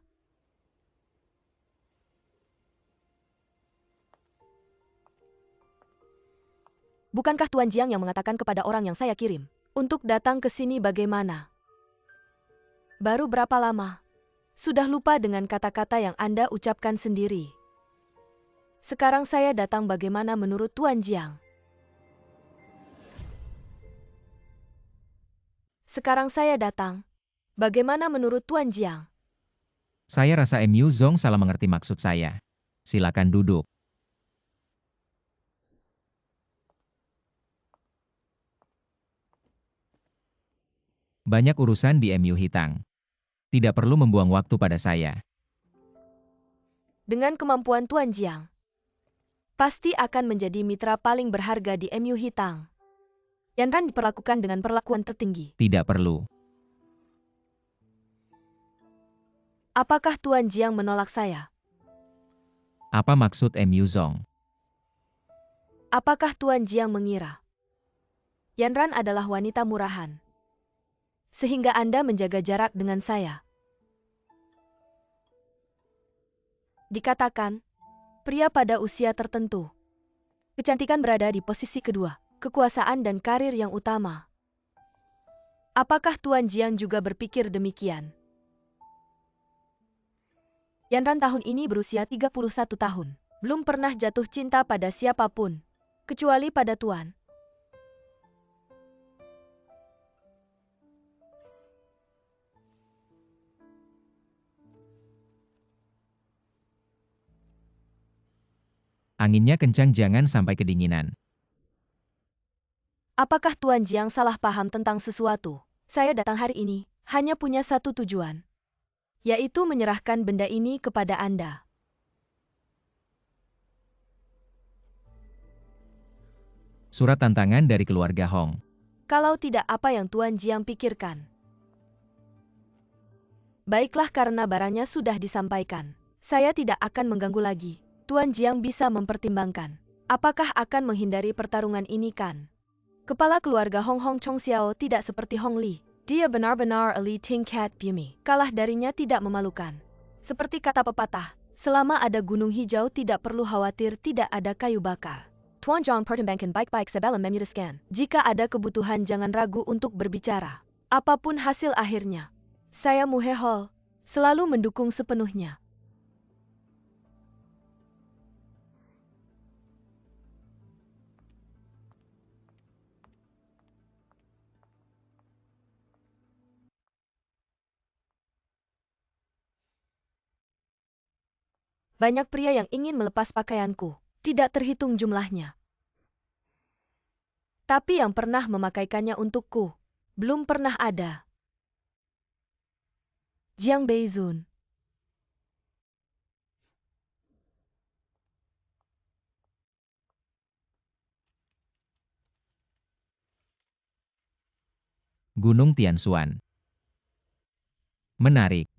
Bukankah Tuan Jiang yang mengatakan kepada orang yang saya kirim untuk datang ke sini bagaimana? Baru berapa lama? Sudah lupa dengan kata-kata yang Anda ucapkan sendiri. Sekarang saya datang bagaimana menurut Tuan Jiang? Sekarang saya datang. Bagaimana menurut Tuan Jiang? Saya rasa MU Zong salah mengerti maksud saya. Silakan duduk. Banyak urusan di MU Hitang. Tidak perlu membuang waktu pada saya. Dengan kemampuan Tuan Jiang, pasti akan menjadi mitra paling berharga di MU Hitang. Yanran diperlakukan dengan perlakuan tertinggi. Tidak perlu. Apakah Tuan Jiang menolak saya? Apa maksud Mu Zong? Apakah Tuan Jiang mengira Yanran adalah wanita murahan, sehingga Anda menjaga jarak dengan saya? Dikatakan, pria pada usia tertentu, kecantikan berada di posisi kedua, kekuasaan dan karir yang utama. Apakah Tuan Jiang juga berpikir demikian? Yanran tahun ini berusia 31 tahun, belum pernah jatuh cinta pada siapapun, kecuali pada Tuan. Anginnya kencang, jangan sampai kedinginan. Apakah Tuan Jiang salah paham tentang sesuatu? Saya datang hari ini hanya punya satu tujuan, yaitu menyerahkan benda ini kepada Anda. Surat tantangan dari keluarga Hong. Kalau tidak, apa yang Tuan Jiang pikirkan? Baiklah, karena barangnya sudah disampaikan, saya tidak akan mengganggu lagi. Tuan Jiang bisa mempertimbangkan. Apakah akan menghindari pertarungan ini kan? Kepala keluarga Hong Hong Chong Xiao tidak seperti Hong Li. Dia benar-benar ahli tingkat bumi. Kalah darinya tidak memalukan. Seperti kata pepatah, selama ada gunung hijau tidak perlu khawatir tidak ada kayu bakar. Tuan Jiang pertimbangkan baik-baik sebelum memutuskan. Jika ada kebutuhan jangan ragu untuk berbicara. Apapun hasil akhirnya, saya Muhehol selalu mendukung sepenuhnya. Banyak pria yang ingin melepas pakaianku, tidak terhitung jumlahnya. Tapi yang pernah memakaikannya untukku, belum pernah ada. Jiang Beizun. Gunung Tianshuan. Menarik.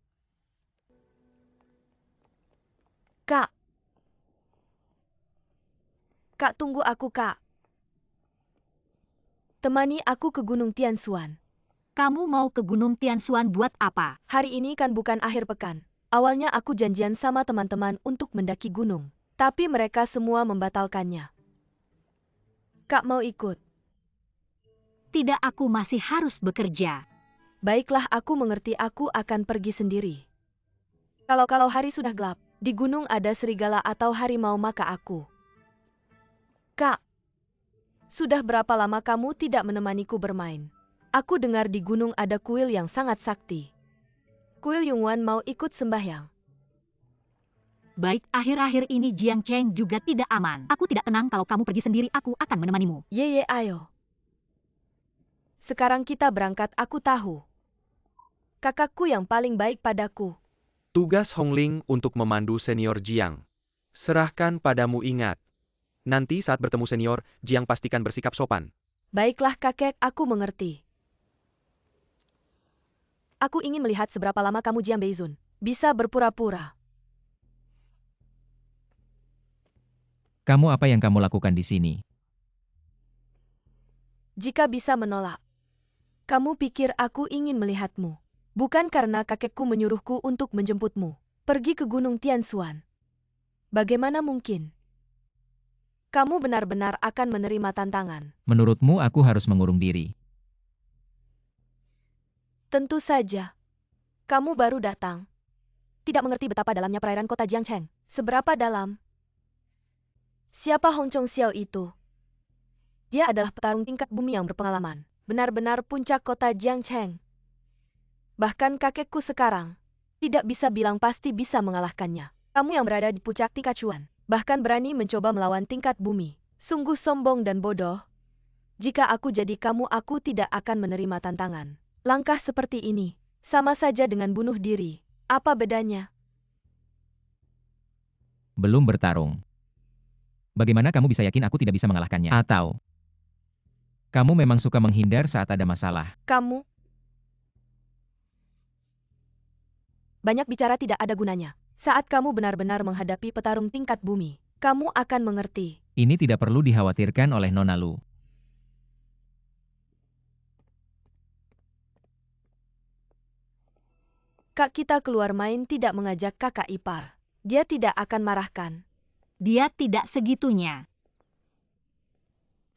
Kak. Kak, tunggu aku, Kak. Temani aku ke Gunung Tianshuan. Kamu mau ke Gunung Tianshuan buat apa? Hari ini kan bukan akhir pekan. Awalnya aku janjian sama teman-teman untuk mendaki gunung. Tapi mereka semua membatalkannya. Kak mau ikut? Tidak, aku masih harus bekerja. Baiklah, aku mengerti, aku akan pergi sendiri. Kalau hari sudah gelap, di gunung ada serigala atau harimau maka aku. Kak, sudah berapa lama kamu tidak menemaniku bermain? Aku dengar di gunung ada kuil yang sangat sakti. Kuil Yungwan mau ikut sembahyang. Baik, akhir-akhir ini Jiang Cheng juga tidak aman. Aku tidak tenang kalau kamu pergi sendiri, aku akan menemanimu. Ye, ayo. Sekarang kita berangkat, aku tahu. Kakakku yang paling baik padaku. Tugas Hong Ling untuk memandu senior Jiang. Serahkan padamu, ingat. Nanti saat bertemu senior, Jiang pastikan bersikap sopan. Baiklah kakek, aku mengerti. Aku ingin melihat seberapa lama kamu Jiang Beizun bisa berpura-pura. Kamu apa yang kamu lakukan di sini? Jika bisa menolak, kamu pikir aku ingin melihatmu. Bukan karena kakekku menyuruhku untuk menjemputmu. Pergi ke Gunung Tianshuan. Bagaimana mungkin? Kamu benar-benar akan menerima tantangan. Menurutmu aku harus mengurung diri? Tentu saja. Kamu baru datang. Tidak mengerti betapa dalamnya perairan kota Jiangcheng. Seberapa dalam? Siapa Hong Chong Xiao itu? Dia adalah petarung tingkat bumi yang berpengalaman. Benar-benar puncak kota Jiangcheng. Bahkan kakekku sekarang tidak bisa bilang pasti bisa mengalahkannya. Kamu yang berada di puncak tingkat cuan, bahkan berani mencoba melawan tingkat bumi. Sungguh sombong dan bodoh. Jika aku jadi kamu, aku tidak akan menerima tantangan. Langkah seperti ini sama saja dengan bunuh diri. Apa bedanya? Belum bertarung. Bagaimana kamu bisa yakin aku tidak bisa mengalahkannya? Atau kamu memang suka menghindar saat ada masalah? Kamu banyak bicara tidak ada gunanya. Saat kamu benar-benar menghadapi petarung tingkat bumi, kamu akan mengerti. Ini tidak perlu dikhawatirkan oleh Nona Lu. Kak kita keluar main tidak mengajak kakak ipar. Dia tidak akan marahkan. Dia tidak segitunya.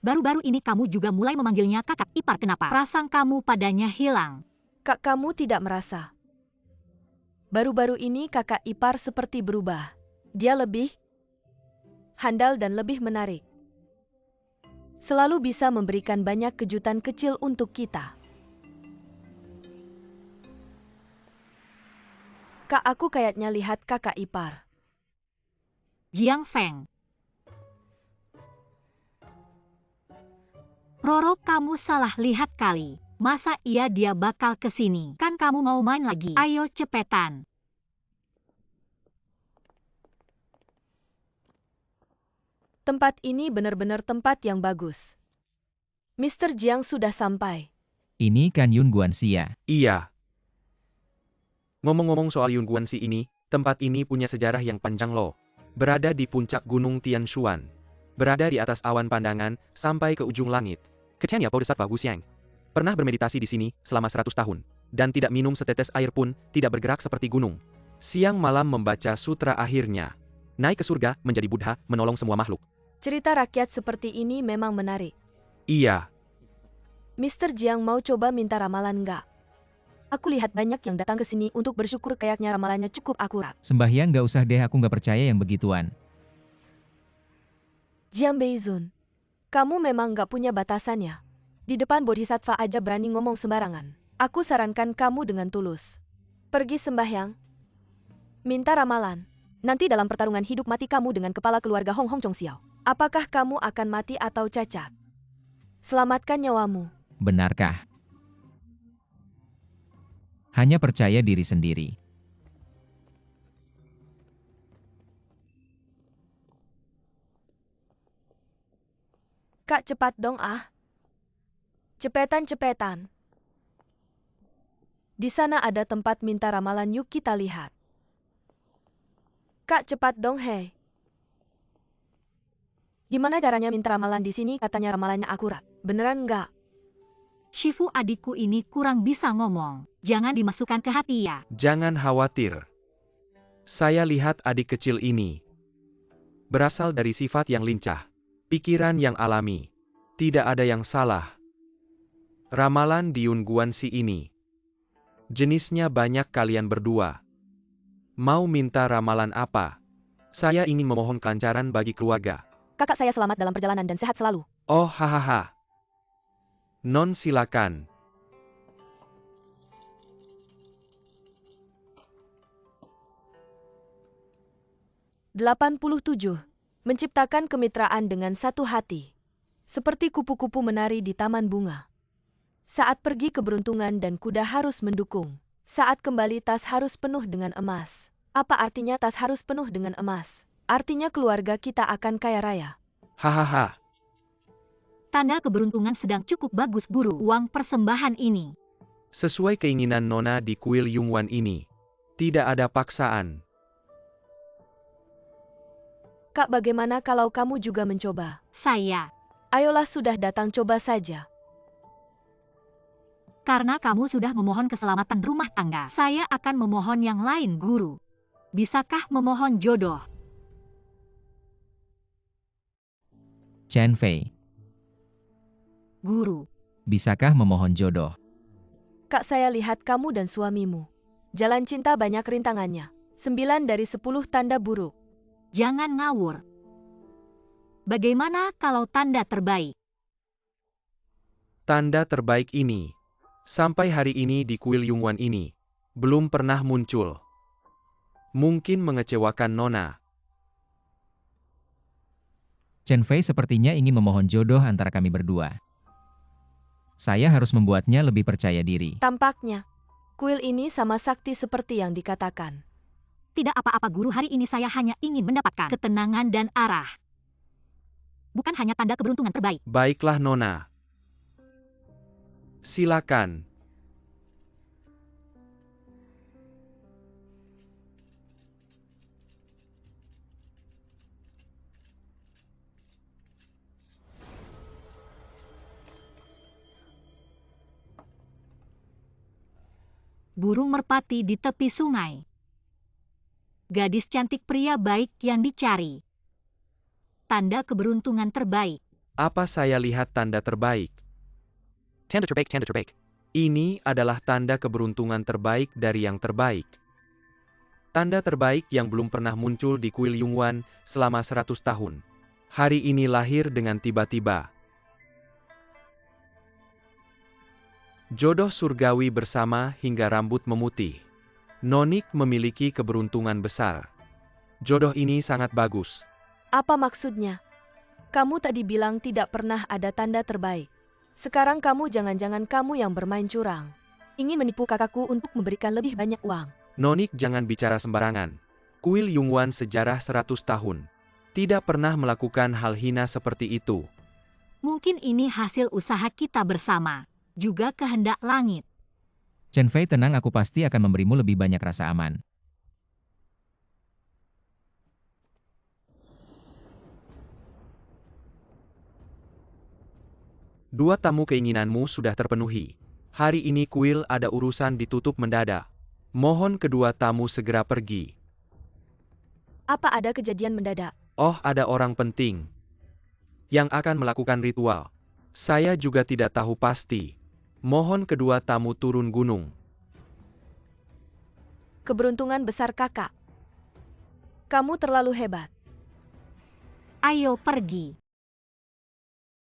Baru-baru ini kamu juga mulai memanggilnya kakak ipar. Kenapa? Perasaan kamu padanya hilang. Kak kamu tidak merasa. Baru-baru ini kakak ipar seperti berubah. Dia lebih handal dan lebih menarik. Selalu bisa memberikan banyak kejutan kecil untuk kita. Kak aku kayaknya lihat kakak ipar. Jiang Feng. Roro, kamu salah lihat kali. Masa iya dia bakal kesini? Kan kamu mau main lagi. Ayo cepetan. Tempat ini benar-benar tempat yang bagus. Mr. Jiang sudah sampai. Ini kan Yun Guanxia. Iya. Ngomong-ngomong soal Yunguansi ini, tempat ini punya sejarah yang panjang loh. Berada di puncak gunung Tianshuan. Berada di atas awan pandangan, sampai ke ujung langit. Kecenya Bodhisattva Wuxiang. Pernah bermeditasi di sini selama 100 tahun. Dan tidak minum setetes air pun, tidak bergerak seperti gunung. Siang malam membaca sutra akhirnya. Naik ke surga, menjadi Buddha, menolong semua makhluk. Cerita rakyat seperti ini memang menarik. Iya. Mr. Jiang mau coba minta ramalan nggak? Aku lihat banyak yang datang ke sini untuk bersyukur kayaknya ramalannya cukup akurat. Sembahyang nggak usah deh, aku nggak percaya yang begituan. Jiang Beizun, kamu memang nggak punya batasannya. Di depan Bodhisattva aja berani ngomong sembarangan. Aku sarankan kamu dengan tulus. Pergi sembahyang. Minta ramalan. Nanti dalam pertarungan hidup mati kamu dengan kepala keluarga Hong Hong Chong Xiao. Apakah kamu akan mati atau cacat? Selamatkan nyawamu. Benarkah? Hanya percaya diri sendiri. Kak cepat dong ah. Cepetan-cepetan. Di sana ada tempat minta ramalan, yuk kita lihat. Kak cepat dong hei. Gimana caranya minta ramalan di sini? Katanya ramalannya akurat. Beneran nggak? Shifu adikku ini kurang bisa ngomong. Jangan dimasukkan ke hati ya. Jangan khawatir. Saya lihat adik kecil ini. Berasal dari sifat yang lincah. Pikiran yang alami. Tidak ada yang salah. Ramalan di Yunguansi ini. Jenisnya banyak kalian berdua. Mau minta ramalan apa? Saya ingin memohon kelancaran bagi keluarga. Kakak saya selamat dalam perjalanan dan sehat selalu. Oh hahaha. Non silakan. (87) Menciptakan kemitraan dengan satu hati. Seperti kupu-kupu menari di taman bunga. Saat pergi keberuntungan dan kuda harus mendukung. Saat kembali tas harus penuh dengan emas. Apa artinya tas harus penuh dengan emas? Artinya keluarga kita akan kaya raya. Hahaha. Tanda keberuntungan sedang cukup bagus, guru. Uang persembahan ini. Sesuai keinginan Nona di kuil Yungwan ini. Tidak ada paksaan. Kak, bagaimana kalau kamu juga mencoba? Saya. Ayolah, sudah datang, coba saja. Karena kamu sudah memohon keselamatan rumah tangga, saya akan memohon yang lain, guru. Bisakah memohon jodoh? Chen Fei, Guru. bisakah memohon jodoh? Kak, saya lihat kamu dan suamimu. Jalan cinta banyak rintangannya. 9 dari 10 tanda buruk. Jangan ngawur. Bagaimana kalau tanda terbaik? Tanda terbaik ini. Sampai hari ini di kuil Yungwan ini. Belum pernah muncul. Mungkin mengecewakan Nona. Chen Fei sepertinya ingin memohon jodoh antara kami berdua. Saya harus membuatnya lebih percaya diri. Tampaknya, kuil ini sama sakti seperti yang dikatakan. Tidak apa-apa, guru. Hari ini saya hanya ingin mendapatkan ketenangan dan arah. Bukan hanya tanda keberuntungan terbaik. Baiklah Nona. Silakan. burung merpati di tepi sungai. Gadis cantik pria baik yang dicari. Tanda keberuntungan terbaik. Apa saya lihat tanda terbaik? Tanda terbaik, tanda terbaik. Ini adalah tanda keberuntungan terbaik dari yang terbaik. Tanda terbaik yang belum pernah muncul di kuil Yungwan selama 100 tahun. Hari ini lahir dengan tiba-tiba. Jodoh surgawi bersama hingga rambut memutih. Nonik memiliki keberuntungan besar. Jodoh ini sangat bagus. Apa maksudnya? Kamu tadi bilang tidak pernah ada tanda terbaik. Sekarang jangan-jangan kamu yang bermain curang. Ingin menipu kakakku untuk memberikan lebih banyak uang. Nonik jangan bicara sembarangan. Kuil Yungwan sejarah 100 tahun. Tidak pernah melakukan hal hina seperti itu. Mungkin ini hasil usaha kita bersama. Juga kehendak langit. Chen Fei, tenang, aku pasti akan memberimu lebih banyak rasa aman. Dua tamu keinginanmu sudah terpenuhi. Hari ini kuil ada urusan ditutup mendadak. Mohon kedua tamu segera pergi. Apa ada kejadian mendadak? Oh, ada orang penting yang akan melakukan ritual. Saya juga tidak tahu pasti. Mohon kedua tamu turun gunung. Keberuntungan besar kakak. Kamu terlalu hebat. Ayo pergi.